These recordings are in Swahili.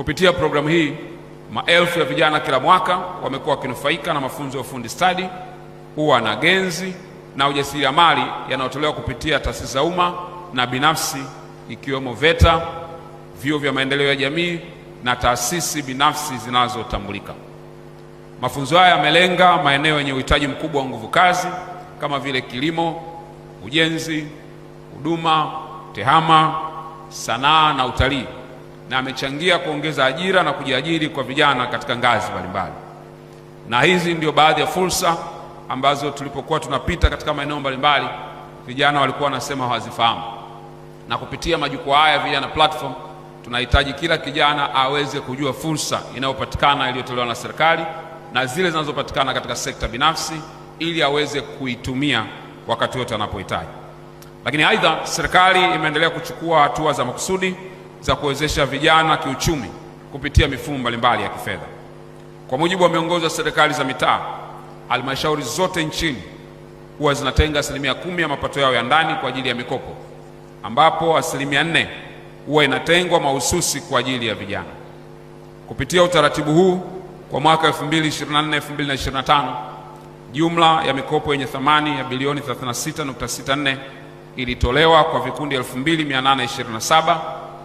Kupitia programu hii, maelfu ya vijana kila mwaka wamekuwa wakinufaika na mafunzo ya ufundi stadi, uanagenzi na ujasiriamali yanayotolewa kupitia taasisi za umma na binafsi ikiwemo VETA, vyuo vya maendeleo ya jamii na taasisi binafsi zinazotambulika. Mafunzo haya yamelenga maeneo yenye uhitaji mkubwa wa nguvu kazi kama vile kilimo, ujenzi, huduma, tehama, sanaa na utalii, na amechangia kuongeza ajira na kujiajiri kwa vijana katika ngazi mbalimbali. Na hizi ndio baadhi ya fursa ambazo tulipokuwa tunapita katika maeneo mbalimbali vijana walikuwa wanasema hawazifahamu. Na kupitia majukwaa haya Vijana Platform, tunahitaji kila kijana aweze kujua fursa inayopatikana iliyotolewa na serikali na zile zinazopatikana katika sekta binafsi ili aweze kuitumia wakati wote anapohitaji. Lakini aidha, serikali imeendelea kuchukua hatua za makusudi za kuwezesha vijana kiuchumi kupitia mifumo mbalimbali ya kifedha. Kwa mujibu wa miongozo ya serikali za mitaa, halmashauri zote nchini huwa zinatenga 10% ya mapato yao ya ndani kwa ajili ya mikopo, ambapo 4% huwa inatengwa mahususi kwa ajili ya vijana. Kupitia utaratibu huu, kwa mwaka 2024-2025, jumla ya mikopo yenye thamani ya bilioni 36.64 ilitolewa kwa vikundi 2827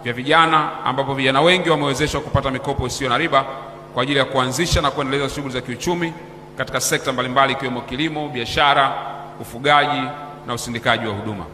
vya vijana, ambapo vijana wengi wamewezeshwa kupata mikopo isiyo na riba kwa ajili ya kuanzisha na kuendeleza shughuli za kiuchumi katika sekta mbalimbali ikiwemo kilimo, biashara, ufugaji na usindikaji wa huduma.